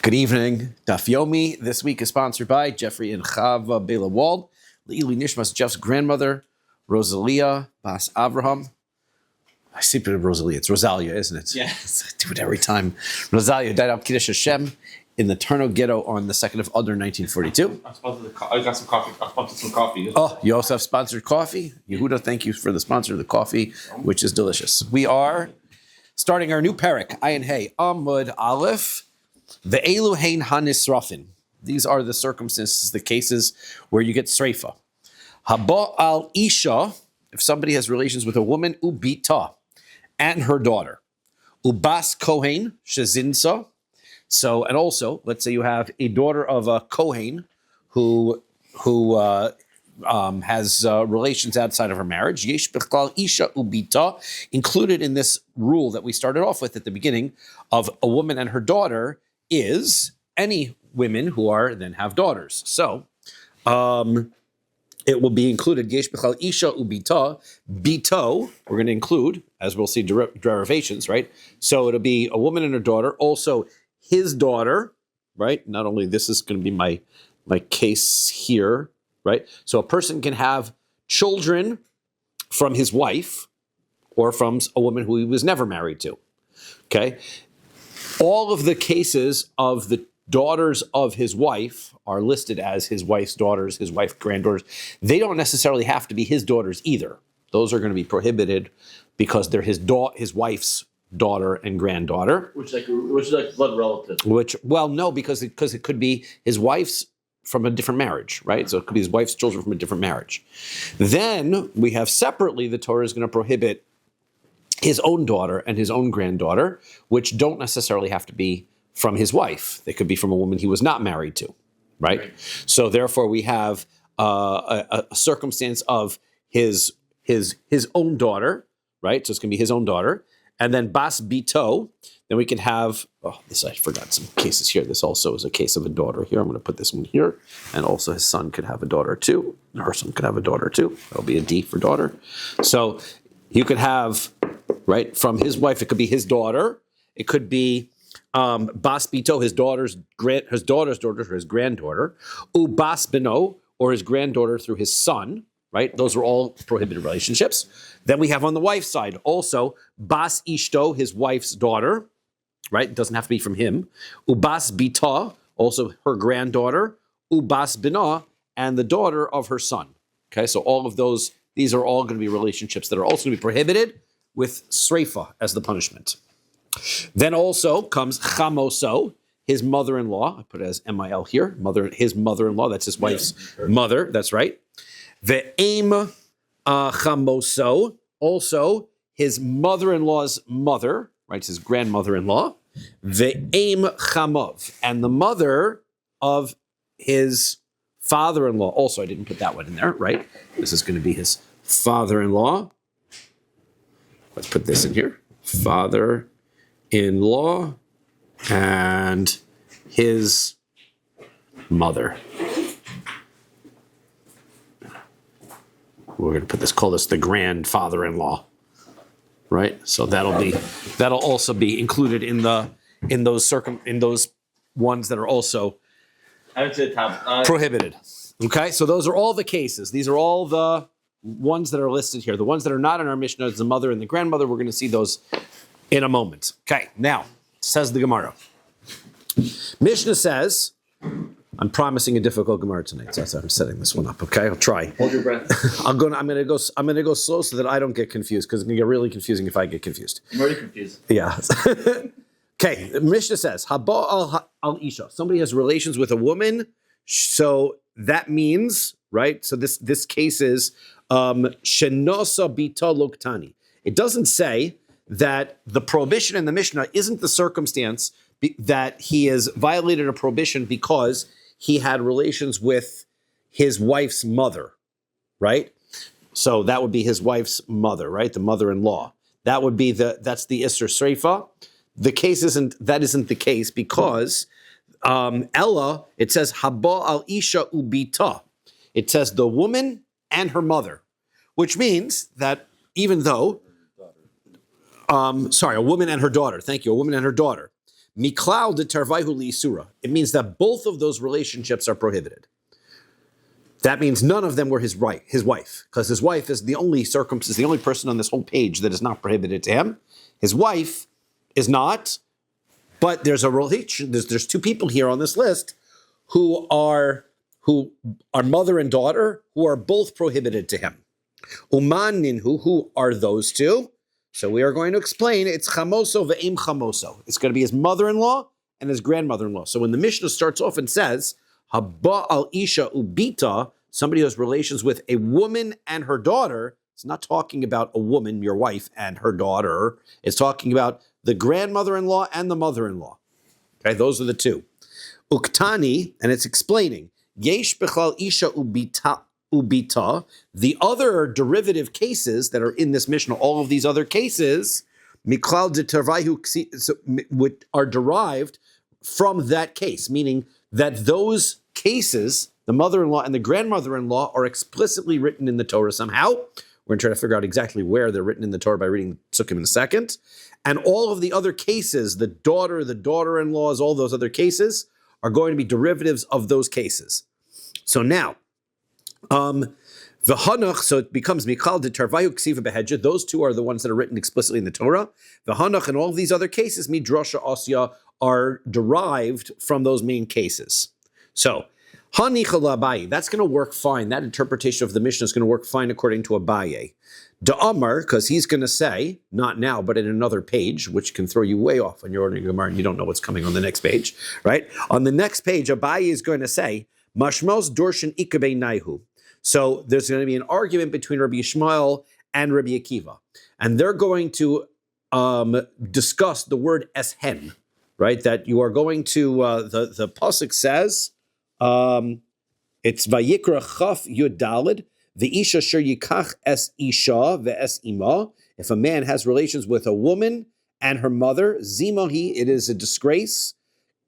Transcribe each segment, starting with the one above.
Good evening. Daf Yomi this week is sponsored by Jeffrey and Chava Bela Wald, Leili Nishmas, Jeff's grandmother, Rosalia Bas Avraham. I see it Rosalia. It's Rosalia, isn't it? Yeah. I do it every time. Rosalia died out Kiddush Hashem in the Thornhill ghetto on the 2nd of Adar, 1942. I got some coffee. I sponsored some coffee. Oh, you also have sponsored coffee? Yehuda, thank you for the sponsor of the coffee, which is delicious. We are starting our new parak, Ayin Hey, Amud Aleph, Ve'elu Hein Hanisrafin. These are the circumstances, the cases where you get sreifa. Haba al Isha, if somebody has relations with a woman, ubita, and her daughter. Ubas Kohen, Shazinsa. So, and also, let's say you have a daughter of a Kohen who has relations outside of her marriage. Yesh b'chlal isha ubita, included in this rule that we started off with at the beginning of a woman and her daughter is any women who are then have daughters. So, it will be included. Yesh b'chlal isha ubita, bito. We're going to include, as we'll see, derivations, right? So it'll be a woman and her daughter. Also, his daughter, right? Not only this is going to be my case here, right? So a person can have children from his wife or from a woman who he was never married to, okay? All of the cases of the daughters of his wife are listed as his wife's daughters, his wife's granddaughters. They don't necessarily have to be his daughters either. Those are going to be prohibited because they're his wife's daughter and granddaughter. Which is like blood relative. No, because it could be his wife's from a different marriage, right? So it could be his wife's children from a different marriage. Then we have separately, the Torah is going to prohibit his own daughter and his own granddaughter, which don't necessarily have to be from his wife. They could be from a woman he was not married to, right? So therefore we have a circumstance of his own daughter, right? So it's going to be his own daughter. And then Bas Bito, then we can have, I forgot some cases here. This also is a case of a daughter here. I'm going to put this one here. And also his son could have a daughter too. Her son could have a daughter too. That'll be a D for daughter. So you could have, right, from his wife, it could be his daughter. It could be Bas Bito, his daughter's daughter or his granddaughter. U Bas Bino, or his granddaughter through his son. Right? Those are all prohibited relationships. Then we have on the wife's side also Bas Ishto, his wife's daughter. Right? It doesn't have to be from him. Ubas Bita, also her granddaughter. Ubas Bina, and the daughter of her son. Okay, so all of those, these are all going to be relationships that are also going to be prohibited with sreifa as the punishment. Then also comes Chamoso, his mother-in-law. I put it as M-I-L here. His mother-in-law, that's his wife's mother. That's right. Ve'em chamoso, also his mother-in-law's mother, right? His grandmother-in-law. Ve'em chamov, and the mother of his father-in-law. Also, I didn't put that one in there, right? This is going to be his father-in-law. Let's put this in here. Father-in-law and his mother. We're going to call this the grandfather-in-law, right? So that'll also be included in those ones that are also prohibited. Okay, so those are all the cases. These are all the ones that are listed here. The ones that are not in our Mishnah is the mother and the grandmother. We're going to see those in a moment. Okay, now says the Gemara. Mishnah says. I'm promising a difficult Gemara tonight, so that's why I'm setting this one up. Okay, I'll try. Hold your breath. I'm gonna go slow so that I don't get confused, because it's gonna get really confusing if I get confused. I'm already confused. Yeah. Okay. Mishnah says Haba al Isha. Somebody has relations with a woman, so that means, right? So this case is Shenosa Bita Loktani. It doesn't say that the prohibition in the Mishnah isn't the circumstance that he has violated a prohibition because he had relations with his wife's mother, right? So that would be his wife's mother, right? The mother-in-law. That's the Isser Sreifa. The case isn't the case because Ella, it says Haba al Isha ubita. It says the woman and her mother, which means that even though, a woman and her daughter. Thank you, a woman and her daughter. Miklal de tarvaihu liisura. It means that both of those relationships are prohibited. That means none of them were his wife, because his wife is the only the only person on this whole page that is not prohibited to him. His wife is not, but there's a relation. There's two people here on this list who are mother and daughter who are both prohibited to him. Uman ninhu, who are those two? So we are going to explain. It's chamoso ve'im chamoso. It's going to be his mother-in-law and his grandmother-in-law. So when the Mishnah starts off and says haba al isha ubita, somebody who has relations with a woman and her daughter, it's not talking about a woman, your wife, and her daughter. It's talking about the grandmother-in-law and the mother-in-law. Okay, those are the two. Uktani, and it's explaining, yesh bechal isha ubita, the other derivative cases that are in this Mishnah, all of these other cases, miklal de tarvaihu, are derived from that case, meaning that those cases, the mother-in-law and the grandmother-in-law, are explicitly written in the Torah somehow. We're going to try to figure out exactly where they're written in the Torah by reading the Psukim in a second. And all of the other cases, the daughter-in-laws, all those other cases, are going to be derivatives of those cases. So now, V'hanach, so it becomes Michal de Tarvayu Ksiva Behedja. Those two are the ones that are written explicitly in the Torah. V'hanach and all of these other cases, Midrasha Asya, are derived from those main cases. So, Hanicha Abaye, that's going to work fine. That interpretation of the Mishnah is going to work fine according to Abaye. Da'amar, because he's going to say, not now, but in another page, which can throw you way off when you're ordering Gemara and you don't know what's coming on the next page, right? On the next page, Abaye is going to say, Mashmos Dorshan Ikabe Naihu. So there's going to be an argument between Rabbi Yishmael and Rabbi Akiva. And they're going to discuss the word eshen, right? That you are going to, the pasuk says, it's Vayikra Chaf Yud Daled, the Isha Sher Yikach Es Isha Ve'es Ima. If a man has relations with a woman and her mother, Zimahi, it is a disgrace.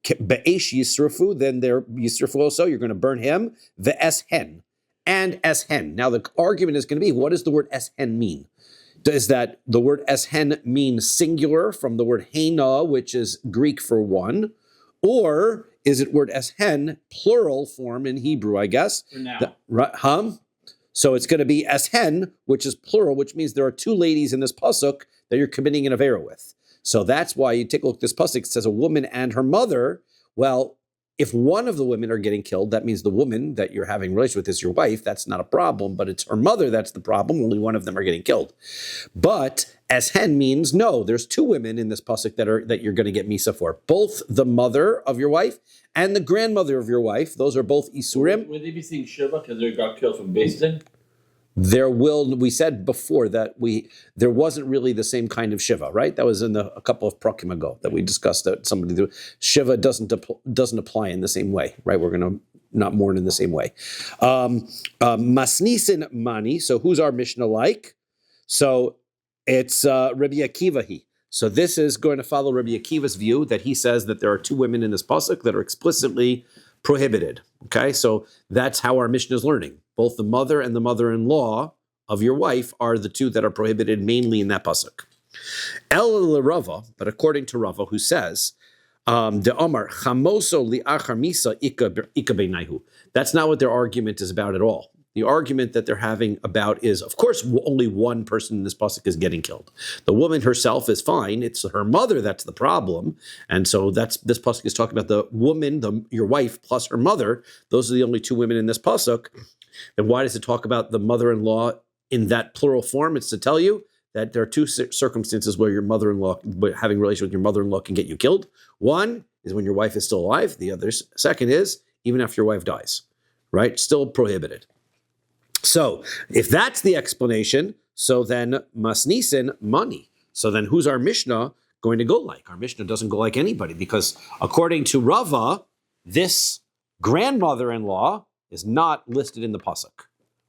Be'esh Yisrafu, then they're Yisrafu also, you're going to burn him. Ve'eshen. And eshen. Now the argument is going to be, what does the word eshen mean? Does that the word eshen mean singular from the word hena, which is Greek for one, or is it word eshen plural form in Hebrew? I guess. For now. So it's going to be eshen, which is plural, which means there are two ladies in this pasuk that you're committing an avera with. So that's why you take a look at this pasuk. It says a woman and her mother. Well, if one of the women are getting killed, that means the woman that you're having relations with is your wife. That's not a problem, but it's her mother that's the problem. Only one of them are getting killed. But eshen means no. There's two women in this pasuk that you're going to get misa for. Both the mother of your wife and the grandmother of your wife. Those are both isurim. Would they be seeing Shiva because they got killed from Bezdin? We said before that there wasn't really the same kind of shiva, right? That was in a couple of prakim ago that we discussed that shiva doesn't apply in the same way, right? We're going to not mourn in the same way. Masnisin mani. So who's our Mishnah like? So it's Rabbi Akiva. So this is going to follow Rabbi Akiva's view that he says that there are two women in this pasuk that are explicitly prohibited. Okay, so that's how our Mishnah is learning. Both the mother and the mother-in-law of your wife are the two that are prohibited mainly in that pasuk. El Rava, but according to Rava, who says, "De Omar chamoso li'achar misa ika beinaihu." That's not what their argument is about at all. The argument that they're having about is, of course, only one person in this pasuk is getting killed. The woman herself is fine. It's her mother that's the problem. And so this pasuk is talking about the woman, your wife, plus her mother. Those are the only two women in this pasuk. Then why does it talk about the mother-in-law in that plural form? It's to tell you that there are two circumstances where your mother-in-law, having a relation with your mother-in-law can get you killed. One is when your wife is still alive. The other second is even after your wife dies, right? Still prohibited. So if that's the explanation, so then masnisin, money. So then who's our Mishnah going to go like? Our Mishnah doesn't go like anybody because according to Rava, this grandmother-in-law is not listed in the pasuk,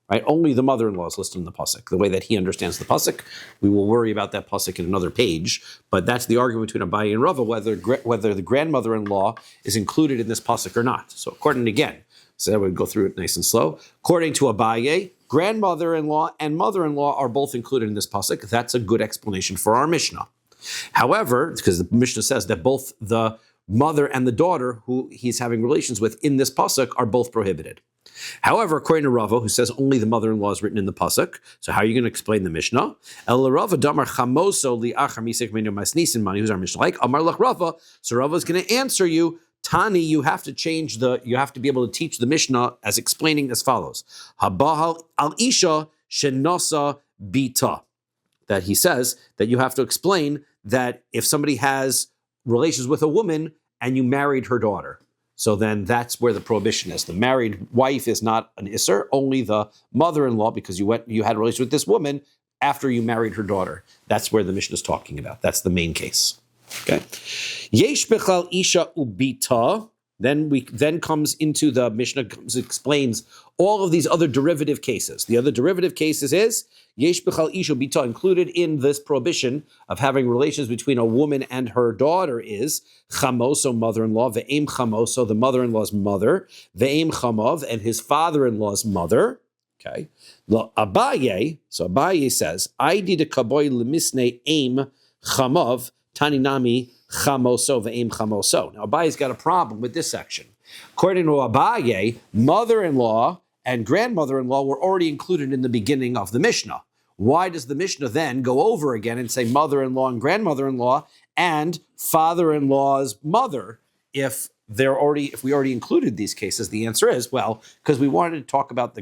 right? Only the mother-in-law is listed in the pasuk. The way that he understands the pasuk, we will worry about that pasuk in another page. But that's the argument between Abaye and Rava whether the grandmother-in-law is included in this pasuk or not. So according again, so I would go through it nice and slow. According to Abaye, grandmother-in-law and mother-in-law are both included in this pasuk. That's a good explanation for our Mishnah. However, because the Mishnah says that both the mother and the daughter who he's having relations with in this pasuk are both prohibited. However, according to Rava, who says only the mother-in-law is written in the pasuk, so how are you going to explain the Mishnah? El Rava damar chamoso li'achar misik menu masnisin mani. Who's our Mishnah like? Amar lach Rava. So Rava is going to answer you. Tani, you have to be able to teach the Mishnah as explaining as follows: Habahal al isha shenasa bita. That he says that you have to explain that if somebody has relations with a woman and you married her daughter. So then that's where the prohibition is. The married wife is not an isser, only the mother-in-law, because you had a relationship with this woman after you married her daughter. That's where the Mishnah is talking about. That's the main case. Okay. Yesh bechal isha ubita. Then comes into the Mishnah, explains all of these other derivative cases. The other derivative cases is yesh bechal isha ubita, included in this prohibition of having relations between a woman and her daughter is chamoso, mother-in-law, ve'em chamoso, the mother-in-law's mother, ve'em chamav, and his father-in-law's mother. Okay. Abaye, so Abaye says, Aidi de kaboy lemisne aim chamav, taninami chamoso ve'em chamoso. Now Abaye's got a problem with this section. According to Abaye, mother-in-law and grandmother-in-law were already included in the beginning of the Mishnah. Why does the Mishnah then go over again and say mother-in-law and grandmother-in-law and father-in-law's mother if we already included these cases? The answer is, well, because we didn't talk about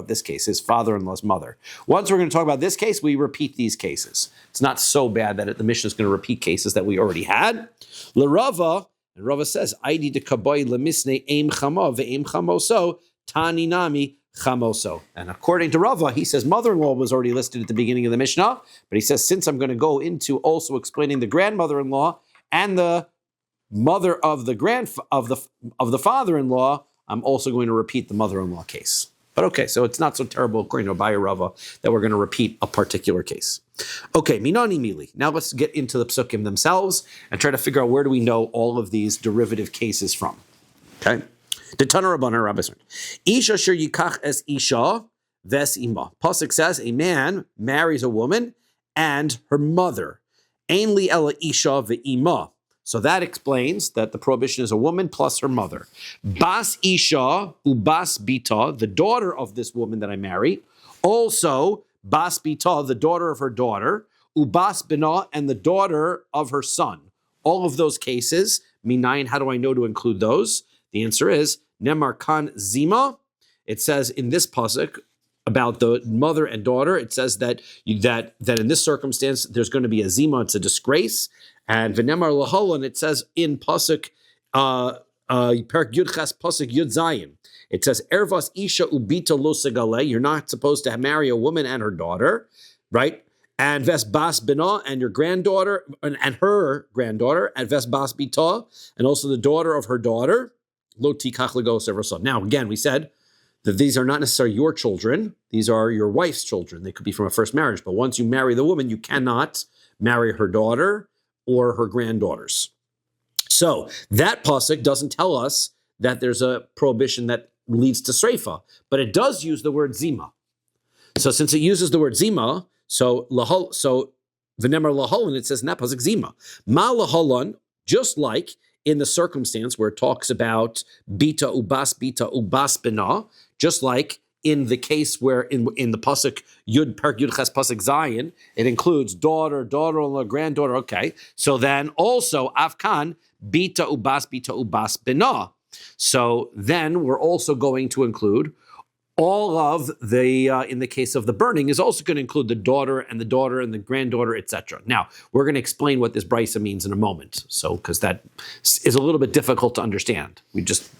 this case, his father-in-law's mother. Once we're going to talk about this case, we repeat these cases. It's not so bad that the Mishnah is going to repeat cases that we already had. L'Rava, and Rava says, Aidi de kaboy lemisne aim chama ve'aim chamoso, tani nami chamoso. And according to Rava, he says mother-in-law was already listed at the beginning of the Mishnah, but he says, since I'm going to go into also explaining the grandmother-in-law and the mother of the father-in-law, I'm also going to repeat the mother-in-law case. But okay, so it's not so terrible according to Abaye Rava that we're going to repeat a particular case. Okay, minani mili. Now let's get into the psukim themselves and try to figure out where do we know all of these derivative cases from. Okay, the Tana Rabbanan Rabbi said, Isha shir yikach es isha ves ima. Pasuk says a man marries a woman and her mother. Ein li ela isha ve'ima. So that explains that the prohibition is a woman plus her mother. Bas Isha ubas bita, the daughter of this woman that I marry. Also, bas bita, the daughter of her daughter. Ubas bina, and the daughter of her son. All of those cases, minayin, how do I know to include those? The answer is, nemar kan zima. It says in this pasuk about the mother and daughter, it says that in this circumstance, there's going to be a zima, it's a disgrace. And v'nemar laholon, it says in pasuk Perek Yud Ches pasuk Yud Zayin, it says ervas isha ubita lo segale. You're not supposed to marry a woman and her daughter, right? And ves bas bina, and your granddaughter and her granddaughter, and ves bas bita, and also the daughter of her daughter. Lo tikach legos everson. Now again, we said that these are not necessarily your children; these are your wife's children. They could be from a first marriage, but once you marry the woman, you cannot marry her daughter or her granddaughters. So that pasuk doesn't tell us that there's a prohibition that leads to sreifa, but it does use the word zima. So since it uses the word zima, so v'nemar laholon, it says in that pasuk zima. Ma laholon, just like in the circumstance where it talks about bita ubas bina, just like in the case where in the pasuk Yud Perk Yud Ches pasuk Zayin, it includes daughter-in-law, granddaughter. Okay, so then also Afkan bita ubas bina. So then we're also going to include all of the in the case of the burning is also going to include the daughter and the granddaughter, etc. Now we're going to explain what this brisa means in a moment. So because that is a little bit difficult to understand, we just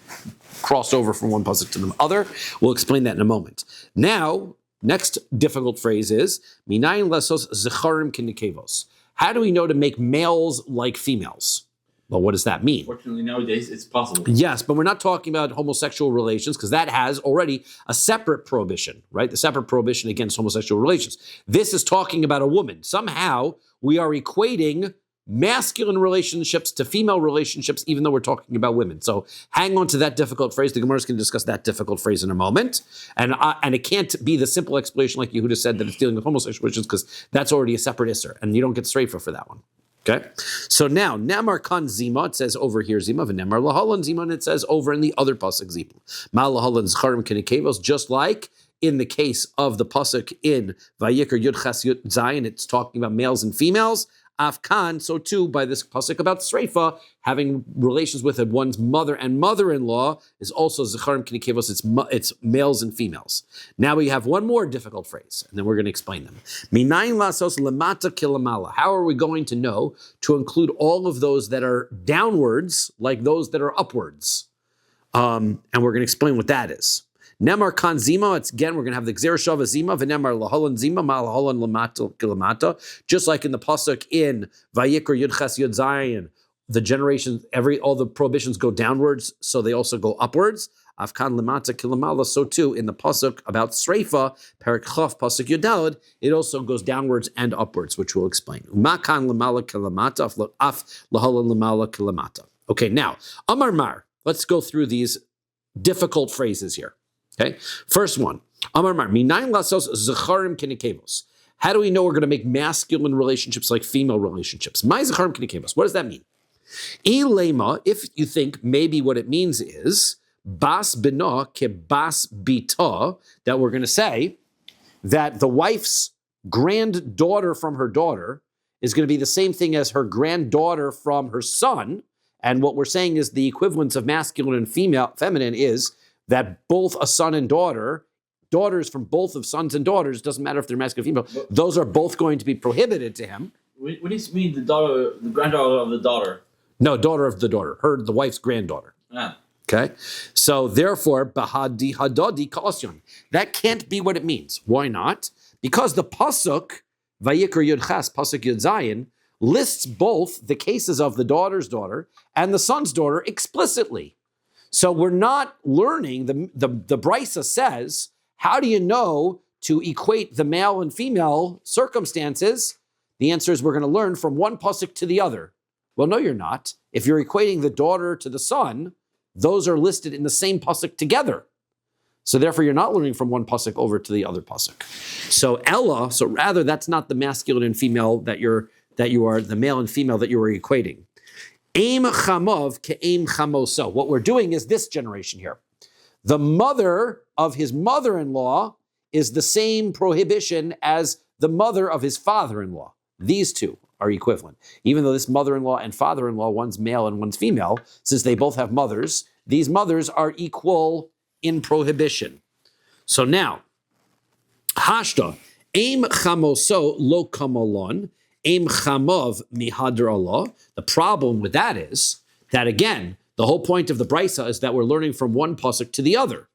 crossed over from one pasuk to the other. We'll explain that in a moment. Now, next difficult phrase is minayin lesos zecharim kinikevos. How do we know to make males like females? Well, what does that mean? Fortunately, nowadays, it's possible. Yes, but we're not talking about homosexual relations because that has already a separate prohibition, right? The separate prohibition against homosexual relations. This is talking about a woman. Somehow, we are equating masculine relationships to female relationships, even though we're talking about women. So hang on to that difficult phrase. The Gemara is going to discuss that difficult phrase in a moment. And it can't be the simple explanation like Yehuda said that it's dealing with homosexual relations because that's already a separate isser, and you don't get straight for that one. Okay, so now Nemar kan zima, it says over here zima, v'nemar lahalan zima, and it says over in the other pasuk zima. Ma lahalan zcharim kinekevos, just like in the case of the pasuk in Vayikra Yud Ches Yud Zayin, it's talking about males and females. Afkan, so too by this pasuk about Sreifa, having relations with one's mother and mother-in-law is also Zecharim Kinikevos, it's males and females. Now we have one more difficult phrase, and then we're going to explain them. Minayin lasos lemata kilamala. How are we going to know to include all of those that are downwards like those that are upwards? And we're going to explain what that is. Nemar kan zima, it's again, we're going to have the Gzer Shava zima, v'nemar lahalan zima, ma lahalan lamata kilamata. Just like in the pasuk in Vayikra Yud Ches Yud Zayin, the generations, all the prohibitions go downwards, so they also go upwards. Afkan lamata kilamala, so too in the pasuk about Sreifa, Perek Chaf pasuk Yudalad, it also goes downwards and upwards, which we'll explain. Makan lamala kilamata, af lahalan lamala kilamata. Okay, now Amar Mar, let's go through these difficult phrases here. Okay, first one. Amar Mar, minayin lasos zecharim kinikevos. How do we know we're going to make masculine relationships like female relationships? My zecharim kinikevos. What does that mean? Ilema, if you think maybe what it means is bas bina ke bas bita, that we're going to say that the wife's granddaughter from her daughter is going to be the same thing as her granddaughter from her son. And what we're saying is the equivalence of masculine and feminine is that both a son and daughters from both of sons and daughters, doesn't matter if they're masculine or female, those are both going to be prohibited to him. What do you mean the granddaughter of the daughter? No, daughter of the daughter, the wife's granddaughter. Ah. Okay? So therefore, bahadi hadadi kasyon. That can't be what it means. Why not? Because the pasuk, Vayikra Yud Ches, pasuk Yud Zayin, lists both the cases of the daughter's daughter and the son's daughter explicitly. So we're not learning, the Brisa says, how do you know to equate the male and female circumstances? The answer is we're going to learn from one pasuk to the other. Well, no, you're not. If you're equating the daughter to the son, those are listed in the same pasuk together. So therefore, you're not learning from one pasuk over to the other pasuk. So rather, that's not the masculine and female that you are the male and female that you are equating. Aim chamav ke'aim chamoso. What we're doing is this generation here. The mother of his mother-in-law is the same prohibition as the mother of his father-in-law. These two are equivalent. Even though this mother-in-law and father-in-law, one's male and one's female, since they both have mothers, these mothers are equal in prohibition. So now, hashta, aim chamoso lo kamalon, aim chamav mihadr Allah. The problem with that is that, again, the whole point of the Brisa is that we're learning from one pasuk to the other.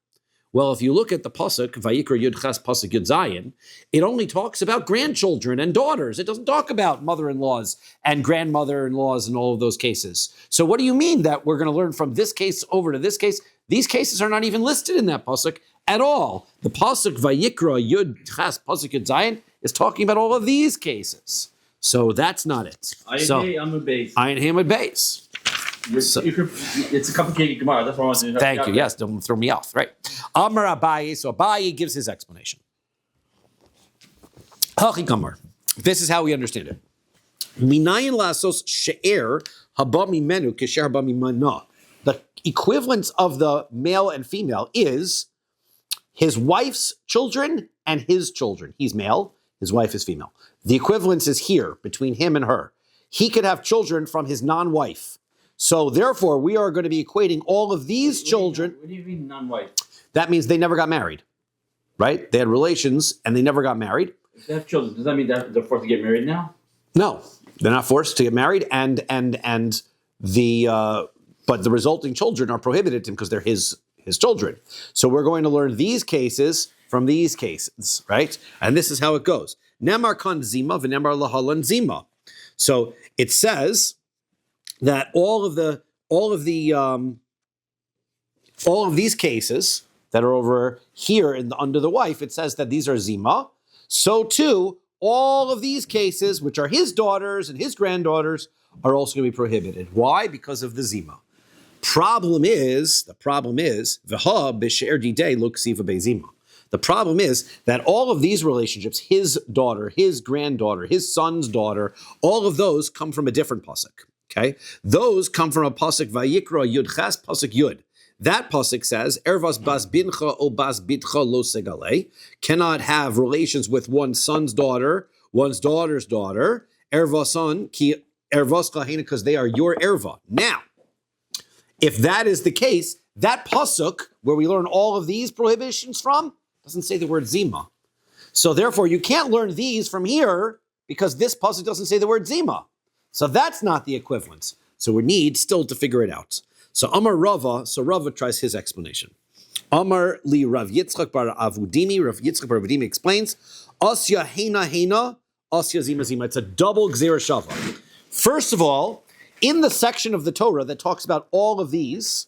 Well, if you look at the pasuk, Vayikra Yud Ches pasuk Yud Zayin, it only talks about grandchildren and daughters. It doesn't talk about mother-in-laws and grandmother-in-laws and all of those cases. So what do you mean that we're going to learn from this case over to this case? These cases are not even listed in that pasuk at all. The pasuk Vayikra Yud Ches pasuk Yud Zayin is talking about all of these cases. So that's not it. Ayin Hamud Beis. Ayin Hamud Beis. It's a complicated Gemara. That's what I want to do. Thank you. Yes, don't throw me off. Right. Amar Abaye. So Abaye gives his explanation. Hachi Kamar. This is how we understand it. Minayin lasos she'er haba mimenu kesher haba mimana. The equivalence of the male and female is his wife's children and his children. He's male. His wife is female. The equivalence is here between him and her. He could have children from his non-wife. So therefore, we are going to be equating all of these children. What do you mean non-wife? That means they never got married, right? They had relations and they never got married. If they have children, does that mean that they're forced to get married now? No, they're not forced to get married, but the resulting children are prohibited to him because they're his children. So we're going to learn these cases from these cases, right? And this is how it goes. Nemar kan zima v'nemar lahalan zima. So it says that all of these cases that are over here under the wife, it says that these are zima. So too, all of these cases, which are his daughters and his granddaughters, are also going to be prohibited. Why? Because of the zima. The problem is, v'ha b'she'er didei lo ksiva be'zima. The problem is that all of these relationships, his daughter, his granddaughter, his son's daughter, all of those come from a different pasuk. Okay, those come from a pasuk Vayikra Yud Ches pasuk Yud. That pasuk says Ervas bas bincha o bas bitcha lo segale, cannot have relations with one's son's daughter, one's daughter's daughter. Ervason ki ervas kahina, because they are your erva. Now, if that is the case, that pasuk where we learn all of these prohibitions from doesn't say the word zima. So therefore, you can't learn these from here because this pasuk doesn't say the word zima. So that's not the equivalence. So we need still to figure it out. So Amar Rava, so Rava tries his explanation. Amar li Rav Yitzchak bar Avudimi, Rav Yitzchak bar Avudimi explains, Asya heina heina, Asya zima zima. It's a double gzera shava. First of all, in the section of the Torah that talks about all of these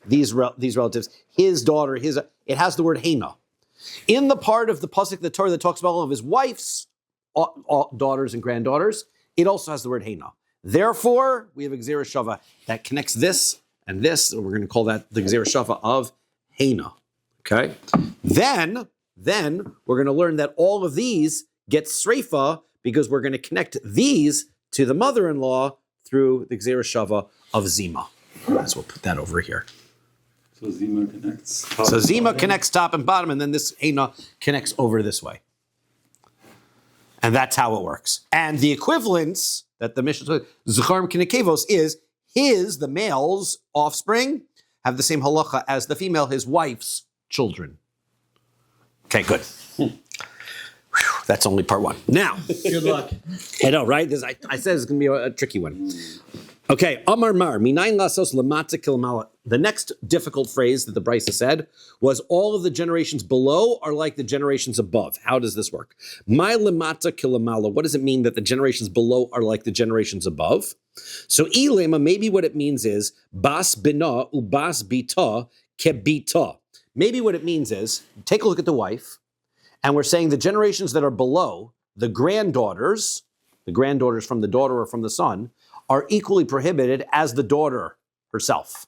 relatives, his daughter, it has the word heina. In the part of the pasuk of the Torah that talks about all of his wife's daughters and granddaughters, it also has the word heina. Therefore, we have a gzera shava that connects this and this, and we're going to call that the gzera shava of heina. Okay? Then we're going to learn that all of these get sreifa because we're going to connect these to the mother-in-law through the gzera shava of zima. So we'll put that over here. So zima connects. So zima connects top and bottom, and then this heina connects over this way. And that's how it works. And the equivalence that the Mishnah says, Zecharim Kinekevos, is the male's offspring have the same halacha as the female, his wife's children. Okay, good. Whew, that's only part one. Now. Good luck. I know, right? I said it's going to be a tricky one. Okay, Amar Mar, Minayin Lasos Lamata Kilmala. The next difficult phrase that the Brisa said was all of the generations below are like the generations above. How does this work? My Lamata Kilamala, what does it mean that the generations below are like the generations above? So Ilema, maybe what it means is Bas Bina u Bas Bita Kebita. Maybe what it means is, take a look at the wife, and we're saying the generations that are below, the granddaughters from the daughter or from the son, are equally prohibited as the daughter herself,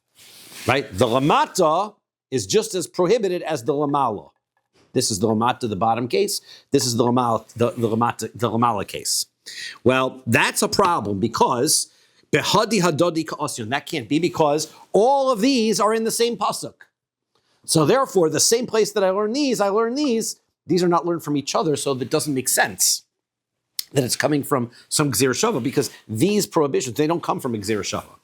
right? The lamata is just as prohibited as the lamala. This is the lamata, the bottom case. This is the lamala case. Well, that's a problem because behadi hadodi ka'asyon. That can't be because all of these are in the same pasuk. So therefore, the same place that I learn these. These are not learned from each other, so that doesn't make sense that it's coming from some gzera shava, because these prohibitions, they don't come from a gzera shava.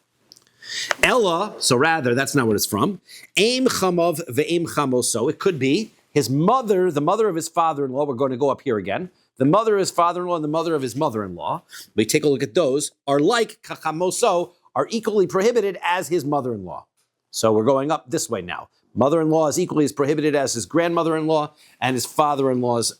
Ella, so rather, that's not what it's from. Aim chamav ve'im chamoso. It could be his mother, the mother of his father-in-law. We're going to go up here again. The mother of his father-in-law and the mother of his mother-in-law. We take a look at those. Are like kachamoso, are equally prohibited as his mother-in-law. So we're going up this way now. Mother-in-law is equally as prohibited as his grandmother-in-law and his father-in-law's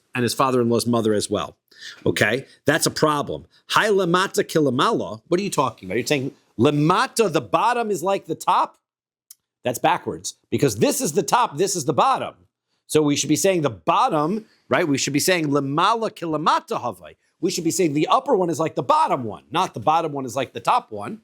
mother as well. Okay, that's a problem. Hi lemata kilamala. What are you talking about? You're saying lemata, the bottom is like the top? That's backwards because this is the top, this is the bottom. So we should be saying the bottom, right? We should be saying lemala kilamata havai. We should be saying the upper one is like the bottom one, not the bottom one is like the top one,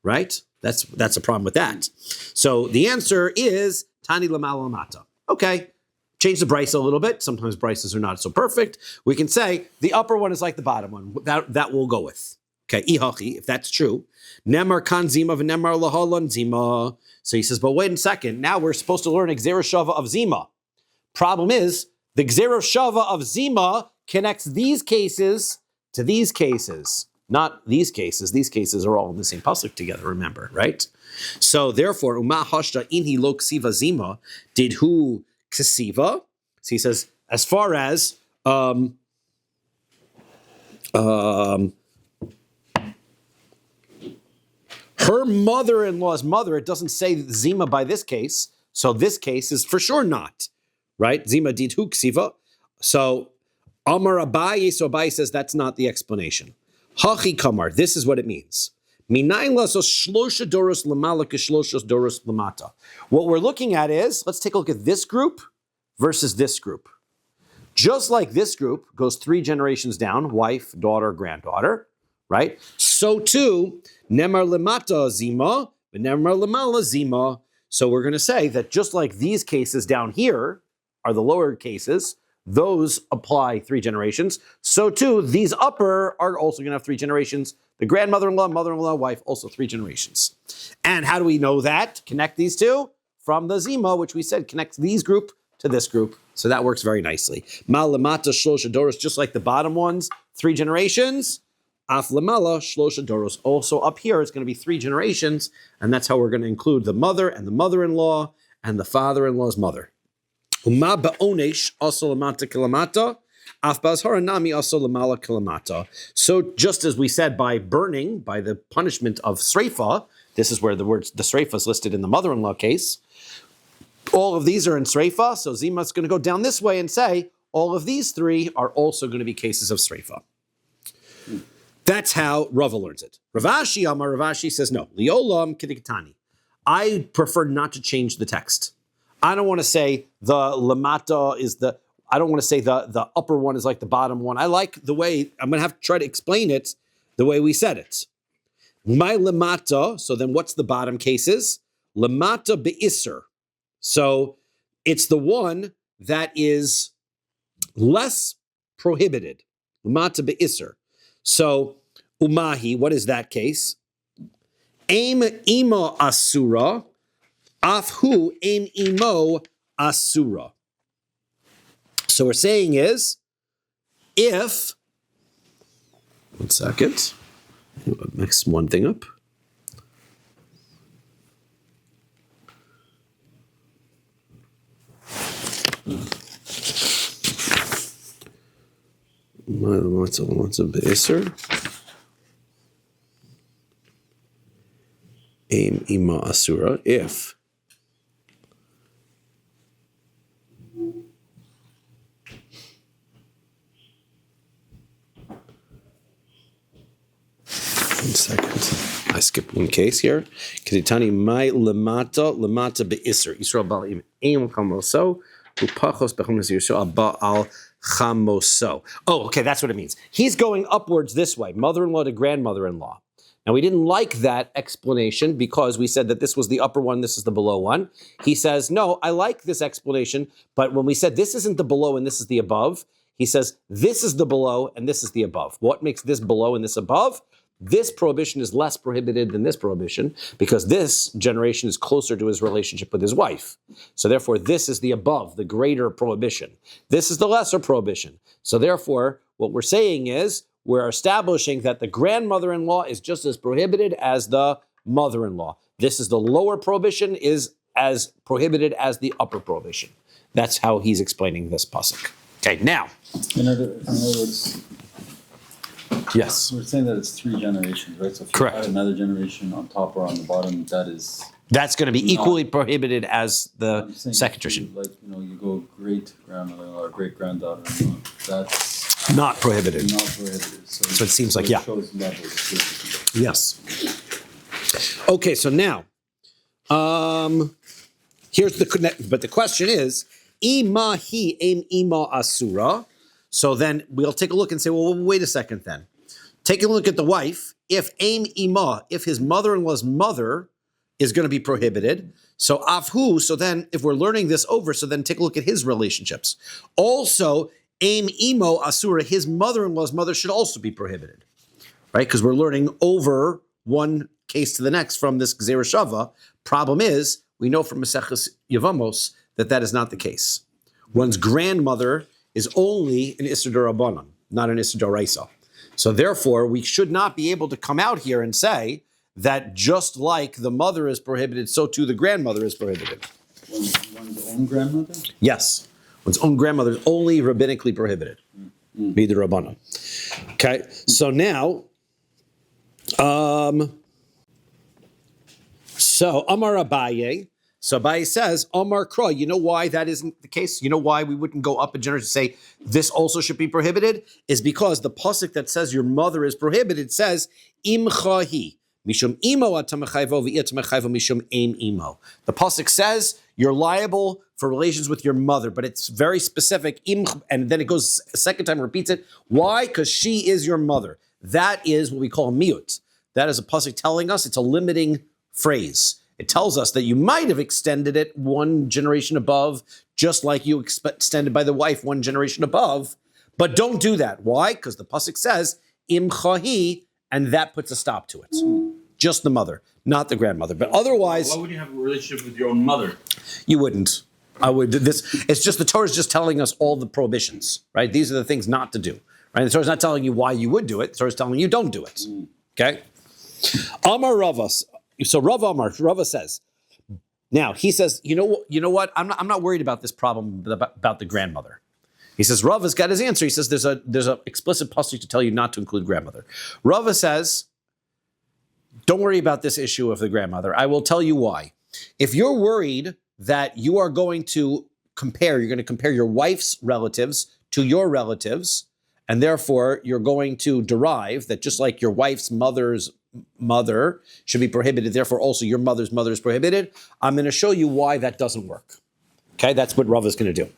right? That's a problem with that. So the answer is tani lemala lamata. Okay. Change the brisa a little bit. Sometimes brises are not so perfect. We can say the upper one is like the bottom one. That we'll go with. Okay, ihachi, if that's true. Nemar kan zima v'nemar lahalon zima. So he says, but wait a second. Now we're supposed to learn a gzera shava of zima. Problem is, the gzera shava of zima connects these cases to these cases. Not these cases. These cases are all in the same pasuk together, remember, right? So therefore, umah hashta inhi lo ksiva zima, did who ksiva? So he says, as far as her mother-in-law's mother, it doesn't say zima by this case, so this case is for sure not, right? Zima did hu ksiva. So Amar Abaye, so Abaye says that's not the explanation. Hachi kamar, this is what it means. Minayin lasos shlosha doros lamala kishlosha doros lamata. What we're looking at is, let's take a look at this group versus this group. Just like this group goes 3 generations down, wife, daughter, granddaughter, right? So too, nemar lemata zima, nemar lemala zima. So we're going to say that just like these cases down here are the lower cases, those apply 3 generations. So too, these upper are also going to have 3 generations. The grandmother-in-law, mother-in-law, wife, also 3 generations. And how do we know that? Connect these two from the Zima, which we said connects these group to this group. So that works very nicely. Mal lamata shlosha doros, just like the bottom ones, 3 generations. Af lamala shlosha doros. Also up here, it's going to be 3 generations, and that's how we're going to include the mother and the mother-in-law and the father-in-law's mother. Uma ba'onesh also lamata kilamata. Af bazhara nami also lamala kilamata. So just as we said, by burning, by the punishment of sreifa, this is where the sreifa is listed in the mother-in-law case. All of these are in sreifa, so Zima is going to go down this way and say all of these 3 are also going to be cases of sreifa. That's how Rava learns it. Ravashi says no. Liolam kidiktani. I prefer not to change the text. I don't want to say the lamata is the. I don't want to say the upper one is like the bottom one. I like the way I'm going to have to try to explain it the way we said it. My lamata. So then, what's the bottom cases? Lamata be'isr. So it's the one that is less prohibited. Lamata be'isr. So umahi, what is that case? Aim imo asura, afhu aim imo asura. So we're saying is, if, one second, mix one thing up. What's a be'isr? Aim ima asura. If one second, I skipped one case here. Keditani my lemata be'isr. Yisrael ba'alim aim kamoso upachos bechunas Yisrael ba'al. Chamoso. Oh, okay, that's what it means. He's going upwards this way, mother-in-law to grandmother-in-law. Now, we didn't like that explanation because we said that this was the upper one, this is the below one. He says, no, I like this explanation, but when we said this isn't the below and this is the above, he says this is the below and this is the above. What makes this below and this above? This prohibition is less prohibited than this prohibition because this generation is closer to his relationship with his wife. So therefore, this is the above, the greater prohibition. This is the lesser prohibition. So therefore, what we're saying is we're establishing that the grandmother-in-law is just as prohibited as the mother-in-law. This is the lower prohibition is as prohibited as the upper prohibition. That's how he's explaining this pasuk. Okay, now. In other words, yes. we're saying that it's 3 generations, right? So if you Correct. add another generation on top or on the bottom, that's going to be equally prohibited as the I'm saying second if you, tradition. like, you go great-grandmother-in-law or great-granddaughter-in-law, that's Not prohibited. not prohibited. So it seems like, it yeah. shows levels, basically. Yes. Okay, so now, here's but the question is, ima hi aim ima asura. So then we'll take a look and say, well, wait a second then. Take a look at the wife. If aim ima, if his mother-in-law's mother is going to be prohibited, so afhu, so then if we're learning this over, so then take a look at his relationships. Also, aim imo asura, his mother-in-law's mother should also be prohibited, right? Because we're learning over one case to the next from this Gzeira Shava. Problem is, we know from Maseches Yevamos that is not the case. One's grandmother is only an Issur D'Rabbanan, not an Issur D'Oraisa. So therefore, we should not be able to come out here and say that just like the mother is prohibited, so too the grandmother is prohibited. One's own grandmother? Yes. One's own grandmother is only rabbinically prohibited. Be the Rabbana. Okay, so now, so Amar Abaye, so Abaye says, Amar Kra, you know why that isn't the case? You know why we wouldn't go up a generation to say this also should be prohibited? Is because the pasuk that says your mother is prohibited says, Imchahi. Mishum imo atamachayvo v'yatamachayvo mishum aim imo. The pasuk says you're liable for relations with your mother, but it's very specific. And then it goes a second time, repeats it. Why? Because she is your mother. That is what we call miut. That is a pasuk telling us it's a limiting phrase. It tells us that you might have extended it one generation above, just like you extended by the wife one generation above, but don't do that. Why? Because the pasuk says, im chahi, and that puts a stop to it. Just the mother, not the grandmother. But otherwise... Why would you have a relationship with your own mother? You wouldn't. I would. It's just the Torah is just telling us all the prohibitions, right? These are the things not to do, right? The Torah is not telling you why you would do it. The Torah is telling you don't do it. Okay? Amar Rava. So Rava says, now he says, you know what? I'm not worried about this problem about the grandmother. He says, Rava's got his answer. He says there's a explicit pasuk to tell you not to include grandmother. Rava says, don't worry about this issue of the grandmother. I will tell you why. If you're worried that you are going to compare your wife's relatives to your relatives, and therefore you're going to derive that just like your wife's mother's mother should be prohibited, therefore also your mother's mother is prohibited, I'm going to show you why that doesn't work. Okay, that's what Rava is going to do.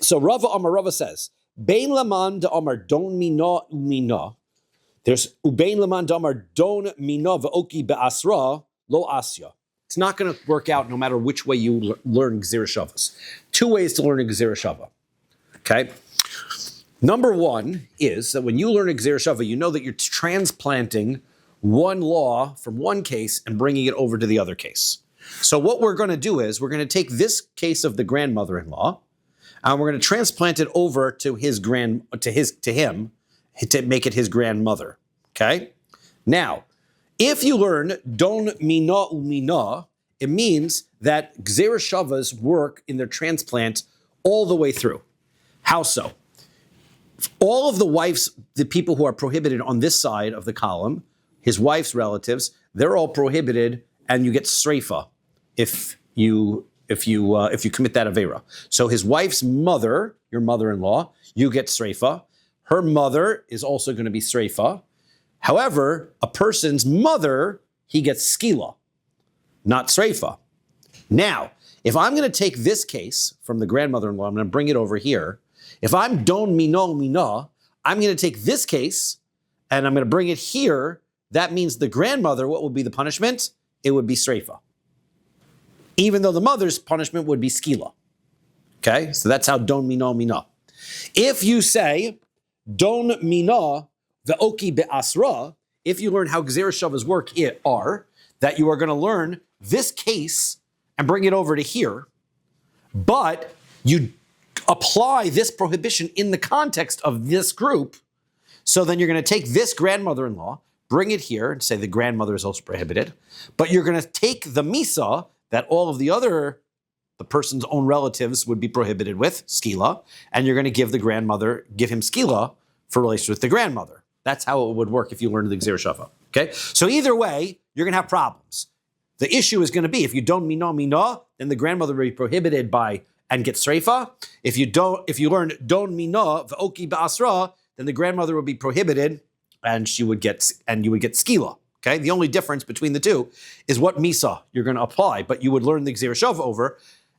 So Rava says, Bein laman da amar don mina umina. There's ubein laman da amar don mina v'oki be'asra lo asya. It's not going to work out no matter which way you learn Gzera Shavas. Two ways to learn a Gzera Shava. Okay? Number one is that when you learn a Gzera Shava, you know that you're transplanting one law from one case and bringing it over to the other case. So what we're going to do is we're going to take this case of the grandmother-in-law and we're going to transplant it over to him to make it his grandmother. Okay? Now, if you learn don mina umina, it means that Gzera Shavas work in their transplant all the way through. How so? All of the people who are prohibited on this side of the column, his wife's relatives, they're all prohibited, and you get sreifa if you commit that avera. So his wife's mother, your mother-in-law, you get sreifa. Her mother is also going to be sreifa. However, a person's mother, he gets skila, not sreifa. Now, if I'm going to take this case from the grandmother-in-law, I'm going to bring it over here. If I'm don mino mina, I'm going to take this case and I'm going to bring it here. That means the grandmother, what would be the punishment? It would be sreifa. Even though the mother's punishment would be skila. Okay, so that's how don mino mina. If you say don mina ve'oki be'asra, if you learn how Gzera Shavas work, that you are going to learn this case and bring it over to here, but you apply this prohibition in the context of this group, so then you're going to take this grandmother-in-law, bring it here, and say the grandmother is also prohibited, but you're going to take the misa that all of the person's own relatives would be prohibited with, skila, and you're going to give him skila for relations with the grandmother. That's how it would work if you learn the Gzera Shava. Okay? So either way, you're going to have problems. The issue is going to be, if you don't mina, then the grandmother will be prohibited by and get sreifa. If you learn don mina v'oki ba'asra, then the grandmother will be prohibited and you would get skila. Okay? The only difference between the two is what misa you're going to apply, but you would learn the Gzera Shava over.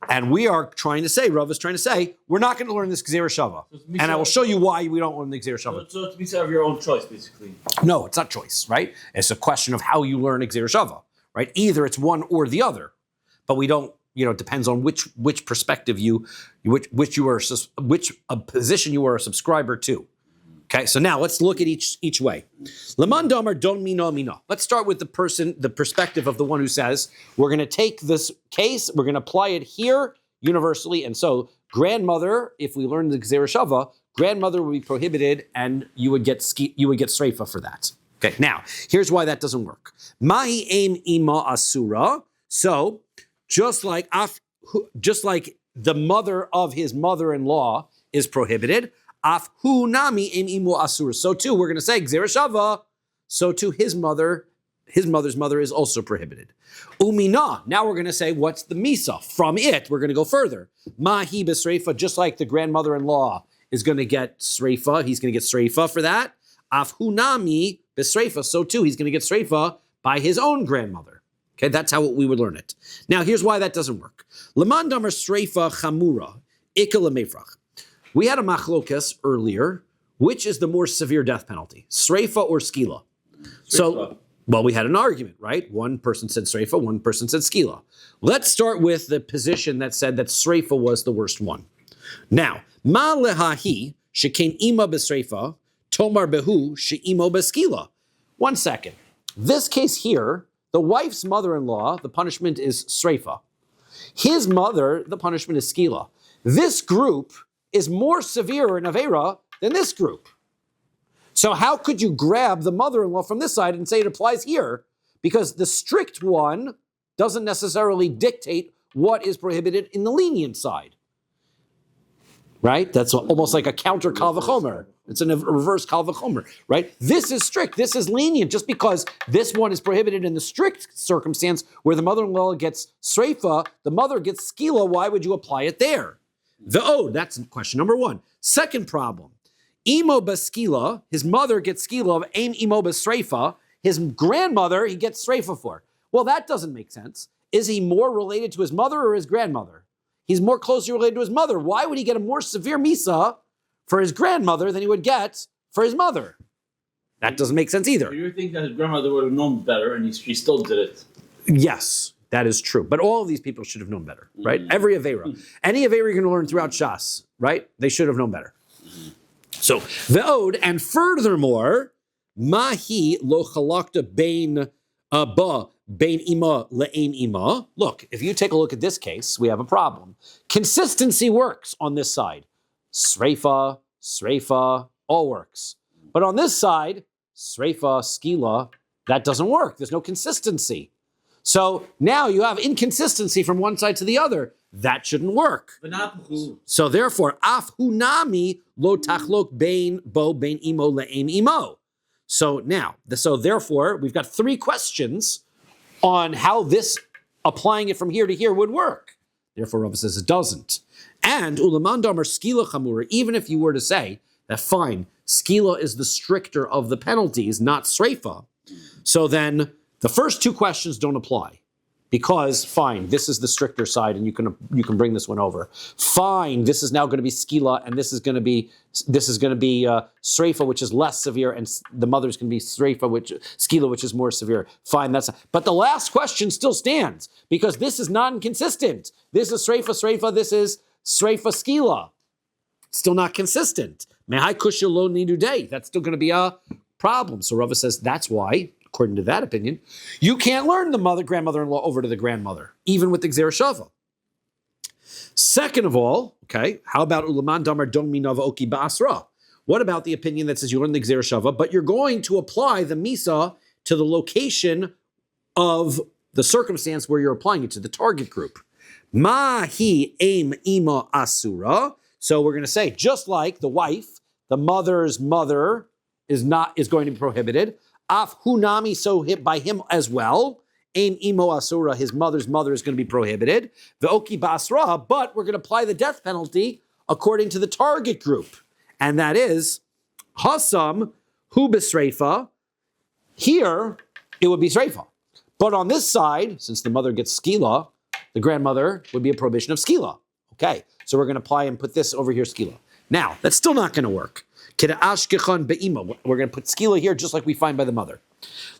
And we are trying to say, Rav is trying to say, we're not going to learn this Gzera Shava. And I will show you why we don't learn the Gzera Shava. So it's misa of your own choice, basically. No, it's not choice, right? It's a question of how you learn a Gzera Shava, right? Either it's one or the other. But we don't, it depends on which perspective which position you are a subscriber to. Okay, so now let's look at each way. Laman damar don mina mina. Let's start with the perspective of the one who says, we're going to take this case, we're going to apply it here universally, and so grandmother, if we learn the Gzera Shava, grandmother would be prohibited, and you would get sreifa for that. Okay, now here's why that doesn't work. Mahi aim ima asura. So just like the mother of his mother-in-law is prohibited. Afhu nami im imu asur. So too, we're going to say Gzera Shava. So too, his mother's mother is also prohibited. Umina. Now we're going to say, what's the misa from it? We're going to go further. Mahi besreifa. Just like the grandmother-in-law is going to get sreifa, he's going to get sreifa for that. Afhu nami besreifa. So too, he's going to get sreifa by his own grandmother. Okay, that's how we would learn it. Now, here's why that doesn't work. Laman damar sreifa chamura ikala mefrach. We had a machlokas earlier. Which is the more severe death penalty, sreifa or skila? So Well, we had an argument, right? One person said Sreifa, one person said Skila. Let's start with the position that said that Sreifa was the worst one. Now, Ma lehahi shekain ima b'Sreifa, tomar behu she'imo b'Skila. 1 second. This case here, the wife's mother-in-law, the punishment is Sreifa. His mother, the punishment is Skila. This group is more severe in Avera than this group. So how could you grab the mother-in-law from this side and say it applies here? Because the strict one doesn't necessarily dictate what is prohibited in the lenient side. Right? That's almost like a counter kal v'chomer. It's a reverse kal v'chomer, right? This is strict, this is lenient. Just because this one is prohibited in the strict circumstance where the mother-in-law gets sreifa, the mother gets skila, why would you apply it there? That's question number 1. Second problem, imo baskila, his mother gets skila of ain imo basreifa, his grandmother he gets sreifa for. Well, that doesn't make sense. Is he more related to his mother or his grandmother? He's more closely related to his mother. Why would he get a more severe misa for his grandmother than he would get for his mother? That doesn't make sense either. Do you think that his grandmother would have known better and she still did it? Yes, that is true. But all of these people should have known better, right? Every Avera. Any Avera you're going to learn throughout Shas, right? They should have known better. So, ve'od, and furthermore, mahi lo chalakta bein ba bein ima le'ein ima. Look, if you take a look at this case, we have a problem. Consistency works on this side. Sreifa, all works. But on this side, sreifa, skila, that doesn't work. There's no consistency. So now you have inconsistency from one side to the other. That shouldn't work. But not who. So therefore, af hunami lo tachlok bein bo bein imo le'ein imo. So therefore, we've got 3 questions on how this, applying it from here to here, would work. Therefore, Rabbi says it doesn't. And ulamandam or skila chamura, even if you were to say that fine, skila is the stricter of the penalties, not sreifa, so then the first 2 questions don't apply. Because fine, this is the stricter side, and you can bring this one over. Fine, this is now going to be skila, and this is going to be sreifa, which is less severe, and the mother's going to be skila, which is more severe. Fine, but the last question still stands because this is non-consistent. This is sreifa. This is sreifa skila. Still not consistent. Mehai kusha lo nidu day. That's still going to be a problem. So Rava says that's why, according to that opinion, you can't learn the grandmother-in-law over to the grandmother, even with the Gzera Shava. Second of all, okay, how about Ulaman Damar Don Minav Oki Basra? What about the opinion that says you learn the Gzera Shava, but you're going to apply the Misa to the location of the circumstance where you're applying it to, the target group? Mahi aim ima asura. So we're going to say, just like the wife, the mother's mother is going to be prohibited. Af hunami, so hit by him as well. Aim imo asura, his mother's mother is going to be prohibited. The oki basra, but we're going to apply the death penalty according to the target group. And that is hasam hu b'sreifa. Here, it would be sreifa. But on this side, since the mother gets skila, the grandmother would be a prohibition of skila. Okay, so we're going to apply and put this over here, skila. Now, that's still not going to work. We're going to put skila here just like we find by the mother.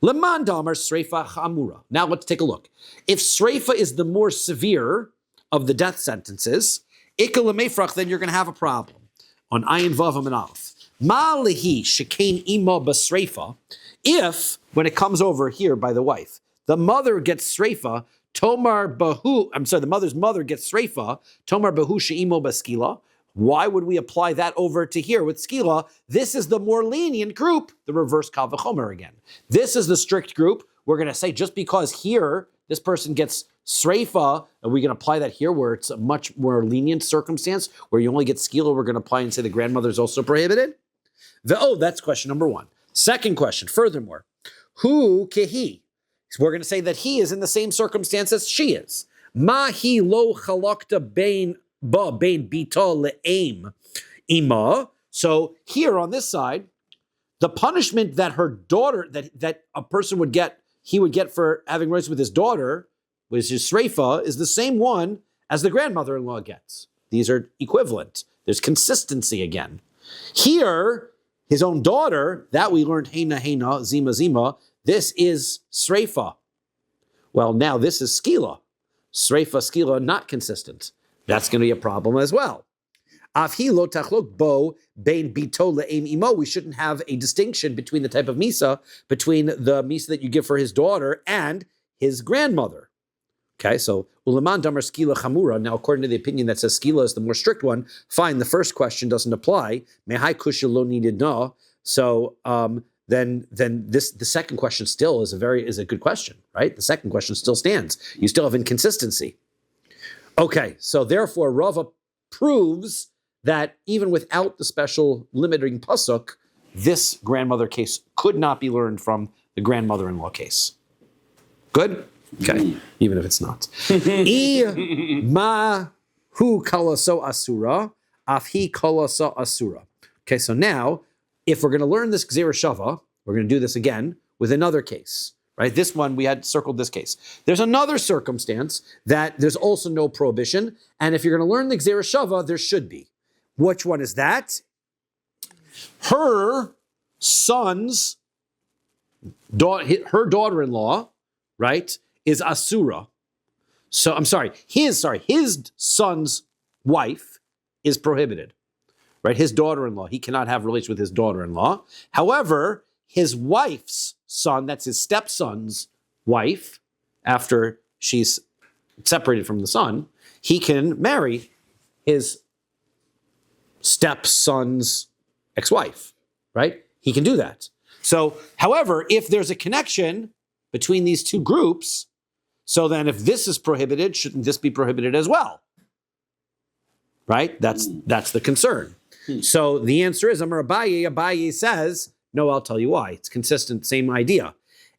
Leman damar sreifa chamura. Now let's take a look. If sreifa is the more severe of the death sentences, ikal lemefrach, then you're going to have a problem. On ayin vav and aleph. Ma lehi shekain ima basreifa. If, when it comes over here by the wife, the mother gets sreifa, the mother's mother gets sreifa, tomar bahu she'imo baskila. Why would we apply that over to here with skila? This is the more lenient group, the reverse kal v'chomer again. This is the strict group. We're going to say just because here this person gets sreifa, and we can apply that here where it's a much more lenient circumstance, where you only get skila, we're going to apply and say the grandmother is also prohibited. That's question number 1. Second question, furthermore, who kehi? So we're going to say that he is in the same circumstance as she is. Mahi lo chalakta bein bita le'aim ima. So here on this side, the punishment that her daughter, that a person would get, he would get for having rights with his daughter, which is sreifa, is the same one as the grandmother-in-law gets. These are equivalent. There's consistency again. Here, his own daughter, that we learned heina, zima, this is sreifa. Well, now this is skila. Sreifa, skila, not consistent. That's going to be a problem as well. We shouldn't have a distinction between the type of misa, between the misa that you give for his daughter and his grandmother. Okay, so ulaman damar skila chamura. Now, according to the opinion that says skila is the more strict one, fine. The first question doesn't apply. Mehai kusha lo needed no. So then the second question still is a good question, right? The second question still stands. You still have inconsistency. Okay, so therefore Rava proves that even without the special limiting pasuk, this grandmother case could not be learned from the grandmother-in-law case. Good? Okay, even if it's not. Ma hu kalaso asura, afhi kalaso asura. Okay, so now, if we're going to learn this gzera shava, we're going to do this again with another case, right? This one, we had circled this case. There's another circumstance that there's also no prohibition, and if you're going to learn the gzera shava, there should be. Which one is that? Her son's, her daughter-in-law, right, is asura. So, I'm sorry, his son's wife is prohibited, right? His daughter-in-law, he cannot have relations with his daughter-in-law. However, his wife's son, that's his stepson's wife, after she's separated from the son, he can marry his stepson's ex-wife, right? He can do that. So, however, if there's a connection between these two groups, so then if this is prohibited, shouldn't this be prohibited as well? Right? That's the concern. So the answer is, Amar Abaye. Abaye says, no, I'll tell you why. It's consistent, same idea.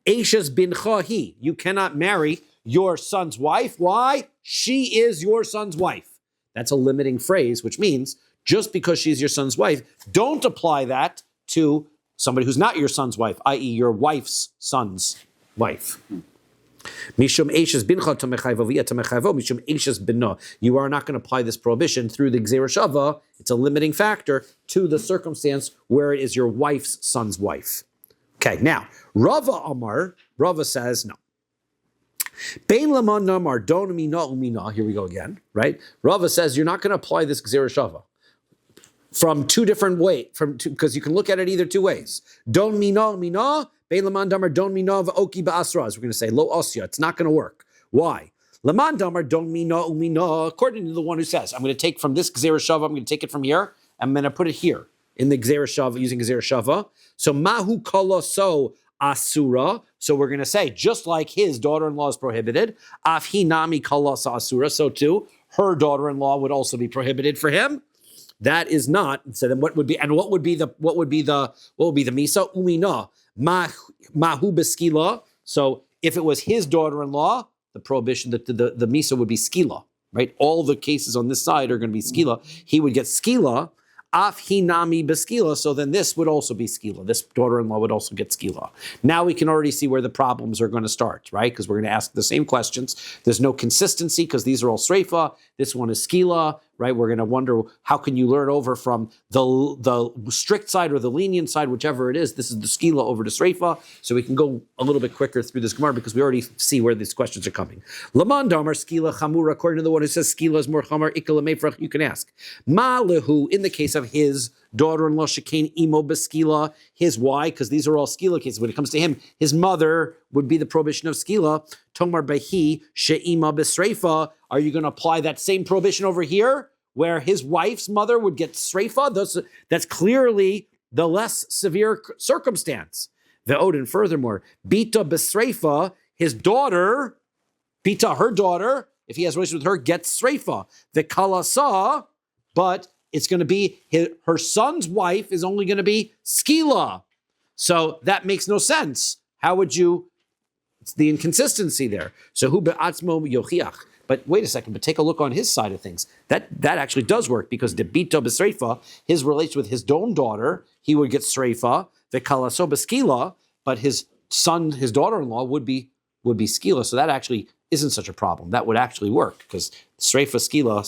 Eishes bincha hi. You cannot marry your son's wife. Why? She is your son's wife. That's a limiting phrase, which means just because she's your son's wife, don't apply that to somebody who's not your son's wife, i.e. your wife's son's wife. Mishum eishes bincha tamechayvo v'yet tamechayvo mishum eishes bino. You are not going to apply this prohibition through the gzera shava. It's a limiting factor to the circumstance where it is your wife's son's wife. Okay, now Rava says no. Bein laman namar don mina umina. Here we go again, right? Rava says you're not going to apply this gzera shava from two different ways, because you can look at it either two ways. Don mina mina. Laman damar don mina v'oki ba'asra. We're going to say lo osya. It's not going to work. Why? Laman damar don mina umina. According to the one who says, I'm going to take from this gzera shava. I'm going to take it from here. I'm going to put it here in the gzera shava using gzera shava. So mahu koloso asura. So we're going to say just like his daughter-in-law is prohibited, afhi nami koloso asura. So too, her daughter-in-law would also be prohibited for him. That is not. So then, what would be the misa umina? Mahu beskila. So if it was his daughter-in-law, the prohibition that the misa would be skila, right? All the cases on this side are going to be skila. He would get skila. Af hinami beskila. So then this would also be skila. This daughter-in-law would also get skila. Now we can already see where the problems are going to start, right? Because we're going to ask the same questions. There's no consistency because these are all sreifa. This one is skila, right? We're going to wonder, how can you learn over from the strict side or the lenient side, whichever it is. This is the skila over to sreifa. So we can go a little bit quicker through this gemara because we already see where these questions are coming. Laman damar skila chamura. According to the one who says skila is more chamar, ikala meifrach, you can ask. Ma'lehu, in the case of his daughter-in-law, shekain imo beskila, his why? Because these are all skila cases. When it comes to him, his mother would be the prohibition of skila. Tomar behi she'ima besreifa. Are you going to apply that same prohibition over here, where his wife's mother would get sreifa? That's clearly the less severe circumstance. Ve'odin, furthermore, bita besreifa, his daughter, bita, her daughter, if he has relations with her, gets sreifa. The kalasa, but it's going to be her son's wife is only going to be skila. So that makes no sense. How would you? It's the inconsistency there. So hu be'atzmo yochiach. But wait a second. But take a look on his side of things. That actually does work because the bito b'sreifa, his relation with his own daughter, he would get sreifa. The kalaso b'skila, but his son, his daughter-in-law would be skila. So that actually isn't such a problem. That would actually work because sreifa skila,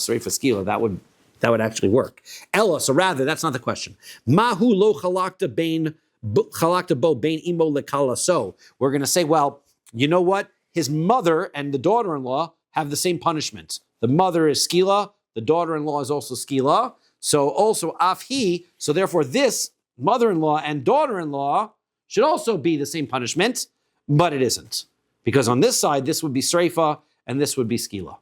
that would actually work. Ella, so rather, that's not the question. Mahu lo chalakta bein chalakta bo bein imo lekala. So we're going to say, well, you know what? His mother and the daughter-in-law have the same punishment. The mother is skila, the daughter-in-law is also skila. So also afhi, so therefore this mother-in-law and daughter-in-law should also be the same punishment, but it isn't. Because on this side, this would be sreifa and this would be skila.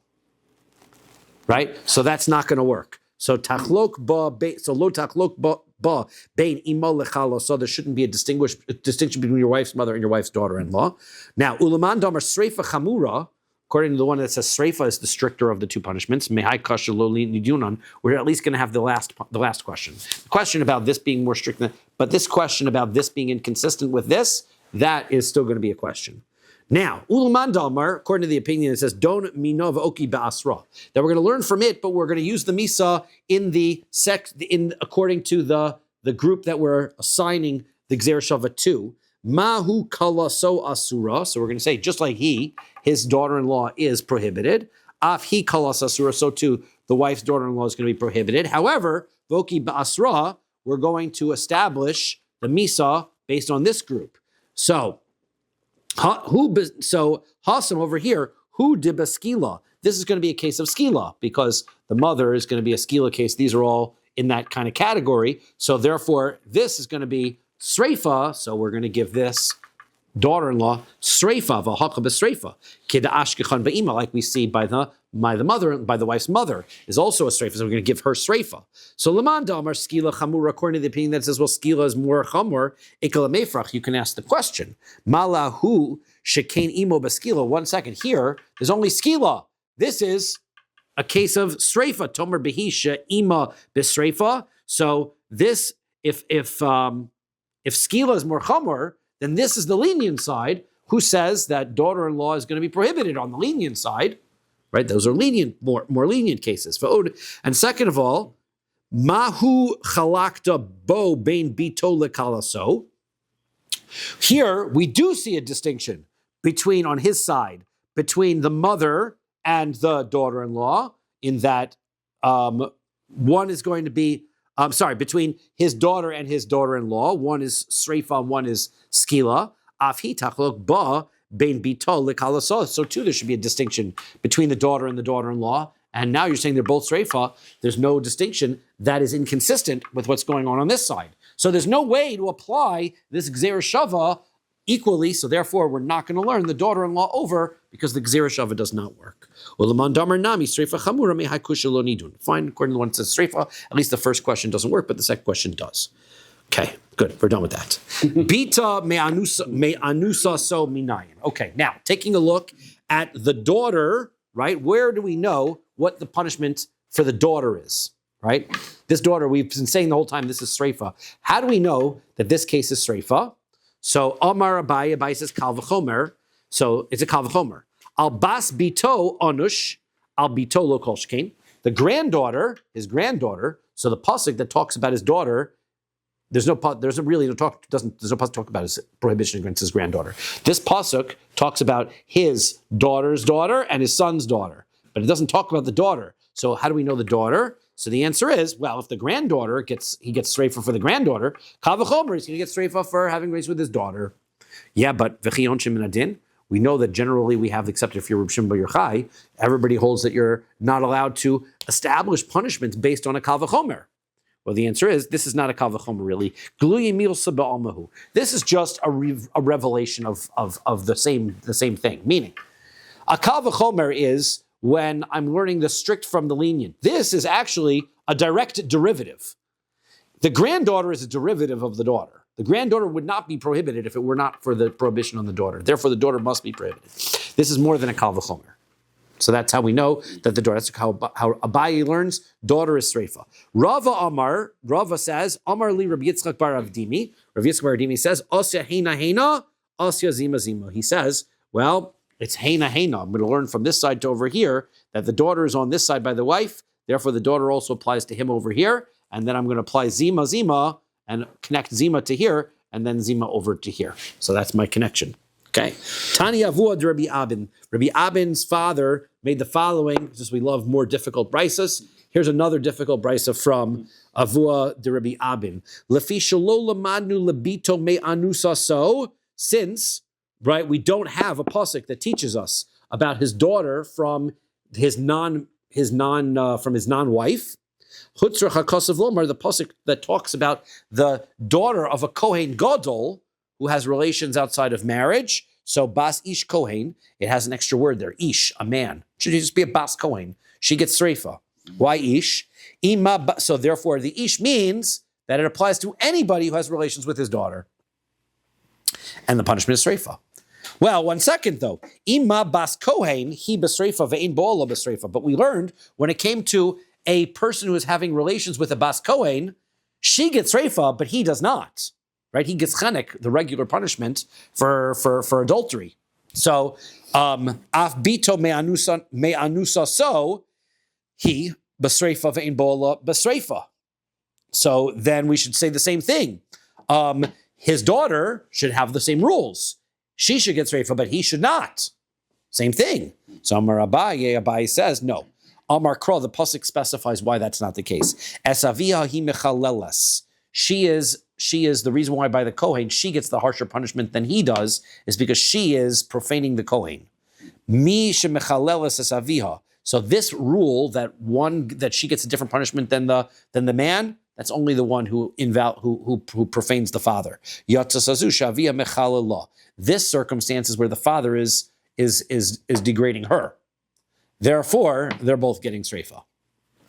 Right? So that's not going to work. So tachlok ba, so lo tachlok ba bein imo lechala. So there shouldn't be a distinction between your wife's mother and your wife's daughter-in-law. Now, ulaman damar sreifa chamura, according to the one that says sreifa is the stricter of the two punishments, mehai kasher lo lidunan, we're at least going to have the last question. The question about this being more strict, but this question about this being inconsistent with this, that is still going to be a question. Now, Ulaman Dalmar, according to the opinion, it says, Don minov oki ba'asra. That we're going to learn from it, but we're going to use the misa according to the group that we're assigning the Gzer Shava to. Mahu kala so asura. So we're going to say, just like his daughter-in-law is prohibited. Af he kala asura. So too, the wife's daughter-in-law is going to be prohibited. However, voki ba'asra, we're going to establish the misa based on this group. So Hasam over here, who did skila? This is going to be a case of skila because the mother is going to be a skila case. These are all in that kind of category. So therefore, this is going to be sreifa. So we're going to give this daughter-in-law sreifa, v'haka b'sreifa, kida ashkechan ba'ima, like we see by the wife's mother is also a sreifa. So we're going to give her sreifa. So leman damar skila chamura, according to the opinion that says, well, skila is more chamur, ikala mefrach. You can ask the question, malahu shekain imo b'skila. 1 second, here there's only skila. This is a case of sreifa. Tomer behisha ima b'sreifa. So this, if skila is more chamur, then this is the lenient side, who says that daughter-in-law is going to be prohibited on the lenient side, right? Those are lenient, more lenient cases. And second of all, mahu chalakta bo bein bito lekalaso. Here we do see a distinction between, on his side, between the mother and the daughter-in-law, in that one is going to be between his daughter and his daughter-in-law. One is sreifa, one is skila. Afhi tachlok ba bein bito lekalaso. So too, there should be a distinction between the daughter and the daughter-in-law. And now you're saying they're both sreifa. There's no distinction. That is inconsistent with what's going on this side. So there's no way to apply this gzer shava equally. So therefore, we're not going to learn the daughter-in-law over because the gzer shava does not work. Fine, according to the one that says sreifa, at least the first question doesn't work, but the second question does. Okay, good. We're done with that. Bita me'anusa so minayin. Okay, now taking a look at the daughter, right? Where do we know what the punishment for the daughter is, right? This daughter, we've been saying the whole time, this is sreifa. How do we know that this case is sreifa? So Amar Abai says kal v'chomer. So it's a kal v'chomer. Al bas bito onush, al bito lo kol shkein. The granddaughter, his granddaughter. So the pasuk that talks about his daughter, there's no pasuk talk about his prohibition against his granddaughter. This pasuk talks about his daughter's daughter and his son's daughter, but it doesn't talk about the daughter. So how do we know the daughter? So the answer is, well, if the granddaughter gets sreifa for the granddaughter, kal v'chomer, he's going to get sreifa for having raised with his daughter. Yeah, but v'chiyon shemin adin, we know that generally we have, except if you're Reb Shimon bar Yochai, everybody holds that you're not allowed to establish punishments based on a kal v'chomer. Well, the answer is, this is not a kal v'chomer really. This is just a revelation of the same thing. Meaning, a kal v'chomer is when I'm learning the strict from the lenient. This is actually a direct derivative. The granddaughter is a derivative of the daughter. The granddaughter would not be prohibited if it were not for the prohibition on the daughter. Therefore, the daughter must be prohibited. This is more than a kal v'chomer. So that's how we know that the daughter, that's how Abaye learns, daughter is sreifa. Rava says, Amar li Rabbi Yitzchak bar Avdimi. Rabbi Yitzchak bar Avdimi says, Asya heina heina, Asya zima zima. He says, well, it's heina heina. I'm going to learn from this side to over here that the daughter is on this side by the wife. Therefore, the daughter also applies to him over here. And then I'm going to apply zima zima and connect zima to here and then zima over to here. So that's my connection. Okay. Tani Avuad Rabbi Abin. Rabbi Abin's father made the following, just we love more difficult brises. Here's another difficult brisa from Avua de Rabbi Abin. Lefi shelo lamanu lebito me anusa so, since, right, we don't have a pasuk that teaches us about his daughter from his non-wife. Chutzra HaKosav Lomar, the pasuk that talks about the daughter of a Kohen Gadol who has relations outside of marriage. So Bas Ish Kohen, it has an extra word there, Ish, a man. Should just be a Bas Kohen. She gets Sreifa. Why Ish? So therefore the Ish means that it applies to anybody who has relations with his daughter. And the punishment is Sreifa. Well, 1 second though. Ima Bas Kohen, he Basreifa, ve'in bo'ala Basreifa. But we learned when it came to a person who is having relations with a Bas Kohen, she gets Reifa, but he does not. Right? He gets Chanek, the regular punishment for adultery. So, Af Bito Me'anusa so, he Basreifa ve'in bo'ala Basreifa. So then we should say the same thing. His daughter should have the same rules. She should get Reifa, but he should not. Same thing. So Amar Abaye says, no. Amar Kro, the pasuk specifies why that's not the case. Esavia hi mechaleles. She is the reason why by the Kohen she gets the harsher punishment than he does, is because she is profaning the Kohen. Mi shemechaleles esaviha. So this rule that she gets a different punishment than the man, that's only the one who profanes the father. Yatzasazu shavia mechalelah. This circumstance is where the father is degrading her. Therefore, they're both getting sreifa.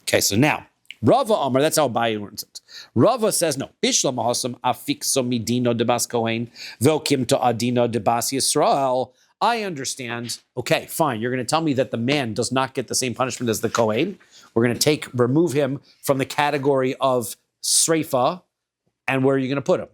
Okay, so now, Rava Amar, that's how Abaye learns it. Rava says, no, Bishla mahasam afikso midino debas kohen, vokim to adino debas Yisrael. I understand, okay, fine, you're going to tell me that the man does not get the same punishment as the kohen. We're going to remove him from the category of sreifa, and where are you going to put him?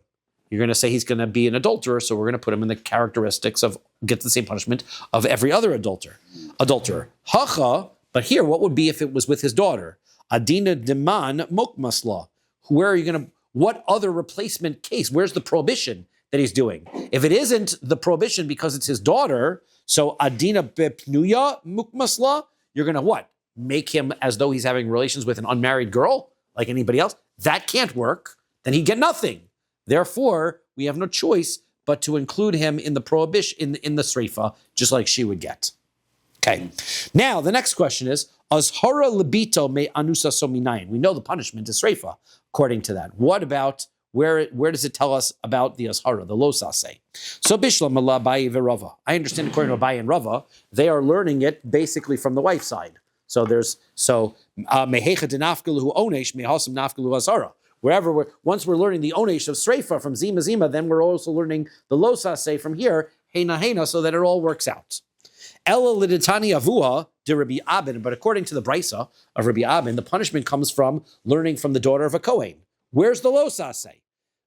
You're going to say he's going to be an adulterer, so we're going to put him in the characteristics of get the same punishment of every other adulterer. Hacha, but here, what would be if it was with his daughter? Adina deman mokmasla. Where are you going to? What other replacement case? Where's the prohibition that he's doing? If it isn't the prohibition because it's his daughter, so adina bepnuya mukmasla, you're going to what? Make him as though he's having relations with an unmarried girl, like anybody else? That can't work. Then he'd get nothing. Therefore, we have no choice but to include him in the prohibition, in the sreifa, just like she would get. Okay. Now, the next question is, Azhara libito me anusa sominayin. We know the punishment is sreifa, according to that. What about, where does it tell us about the Azhara, the losase? So, Bishlam Allah Abaye v'Rava. I understand according to Abaye and Rava, they are learning it basically from the wife's side. So mehecha denafkalu onesh mehasam nafkalu azhara. Once we're learning the onesh of sreifa from zima, then we're also learning the losase from here, heina, so that it all works out. Ela liditani avuha de Rabbi Abin, but according to the brisa of Rabbi Abin, the punishment comes from learning from the daughter of a Kohen. Where's the losase?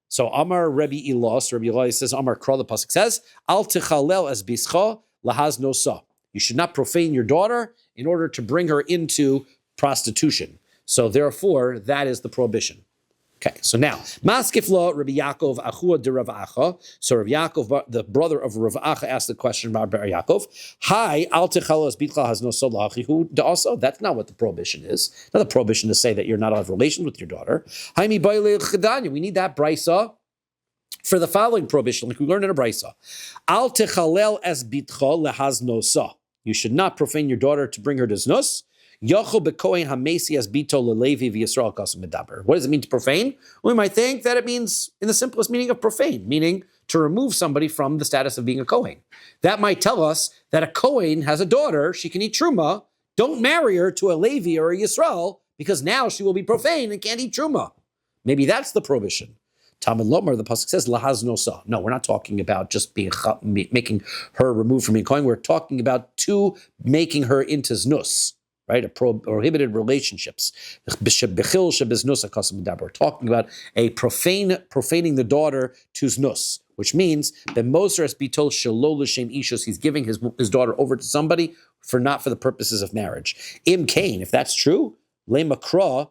So Amar Rabbi Elos says, Amar Kra, the pasuk says, Al tichalel as bischa lahaz nosa. You should not profane your daughter in order to bring her into prostitution. So therefore, that is the prohibition. Okay, so now, Maskifla Rabbi Yaakov Achua de Rav Acha. So Rav Yaakov, the brother of Rav Acha, asked the question about Bar Yaakov. Hi, al techalas bitcha has no solachihu also. That's not what the prohibition is. Not the prohibition to say that you're not allowed relations with your daughter. Hi mi baile chedanya. We need that brisa for the following prohibition, like we learned in a brisa. Al techalel es bitcha lehaz nosa. You should not profane your daughter to bring her to znus. What does it mean to profane? We might think that it means in the simplest meaning of profane, meaning to remove somebody from the status of being a Kohen. That might tell us that a Kohen has a daughter, she can eat truma. Don't marry her to a Levi or a Yisrael, because now she will be profane and can't eat truma. Maybe that's the prohibition. Talmud Lomar, the pasuk says, lahaz nosa. No, we're not talking about just making her removed from being Kohen. We're talking about making her into znus. Right, a prohibited relationships. We're talking about a profaning the daughter to znus, which means that Moser has been told shalol l'shem ishus. He's giving his daughter over to somebody not for the purposes of marriage. Im kain, if that's true, le makra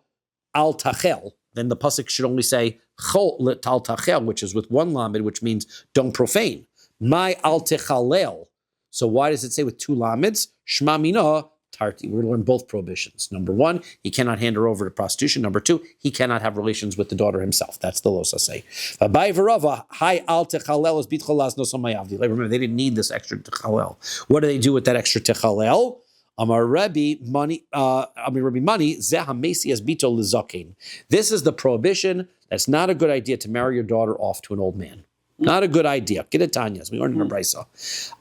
al tachel. Then the pasuk should only say chol tal tachel, which is with one lamed, which means don't profane. My al techalel. So why does it say with two lameds? Shma mina Tarti. We're going to learn both prohibitions. Number one, he cannot hand her over to prostitution. Number two, he cannot have relations with the daughter himself. That's the losa say. Remember, they didn't need this extra techalel. What do they do with that extra techalel? Amar Rabbi money. Rabbi money. Zehamesias bito lizakin. This is the prohibition. That's not a good idea to marry your daughter off to an old man. Not a good idea. Get it, Tanya. We learned in the Brisa.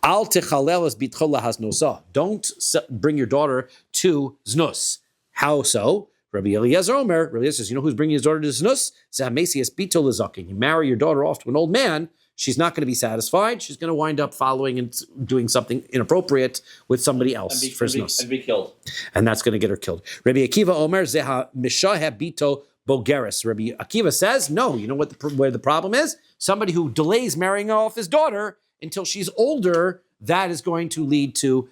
Al techalelas bitchola has nosa. Don't bring your daughter to znus. How so? Rabbi Eliezer Omer. Rabbi Eliezer says, you know who's bringing his daughter to znus? Zehamesias bito lizakin. You marry your daughter off to an old man. She's not going to be satisfied. She's going to wind up following and doing something inappropriate with somebody else for znus. And be killed. And that's going to get her killed. Rabbi Akiva Omer zeha mishahe bito bogeres. Rabbi Akiva says, no, you know what where the problem is? Somebody who delays marrying off his daughter until she's older, that is going to lead to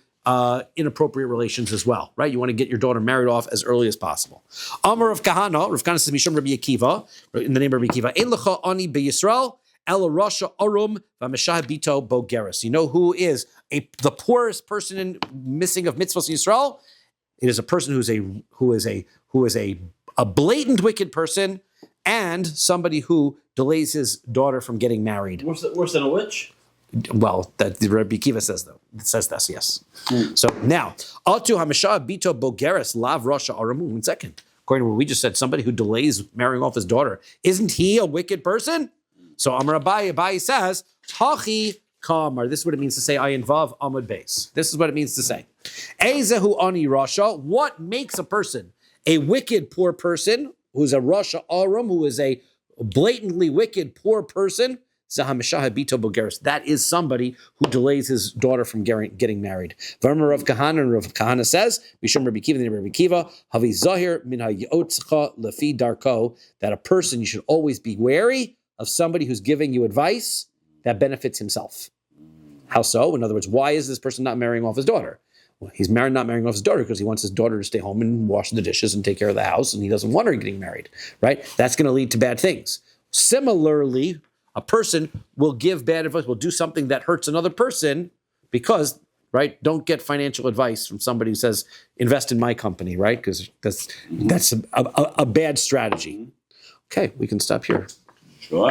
inappropriate relations as well, right? You want to get your daughter married off as early as possible. Amar of Kahana, Rav Kahana says, Mishum Rabbi Akiva, in the name of Rabbi Akiva, Ein lecha ani beYisrael, El Rasha Arum v'Meshah Bito Bogeres. You know who is the poorest person missing of mitzvahs in Yisrael? It is a person who is a blatant wicked person and somebody who delays his daughter from getting married. Worse than a witch? Well, that the Rabbi Akiva says though. It says this, yes. So now, Atu Hameshah Bito Bogeres Lav Rasha Arum. 1 second. According to what we just said, somebody who delays marrying off his daughter, isn't he a wicked person? So Amar Abai says, Hachi Kamar. This is what it means to say, I involve Amud Beis. This is what it means to say. Ezehu Ani Rasha. What makes a person a wicked poor person, who's a Rasha Arum, who is a blatantly wicked poor person? Zahameshah Bito Bogeres. That is somebody who delays his daughter from getting married. Varma Rav Kahana, and Rav Kahana says, Mishum Rabbi Kiva, the name of Rabbi Kiva, Havi Zahir min ha'yotzcha lefi darko, that a person, you should always be wary of somebody who's giving you advice that benefits himself. How so? In other words, why is this person not marrying off his daughter? Well, he's not marrying off his daughter because he wants his daughter to stay home and wash the dishes and take care of the house, and he doesn't want her getting married, right? That's going to lead to bad things. Similarly, a person will give bad advice, will do something that hurts another person because, right, don't get financial advice from somebody who says, invest in my company, right? Because that's a bad strategy. Okay, we can stop here. Sure.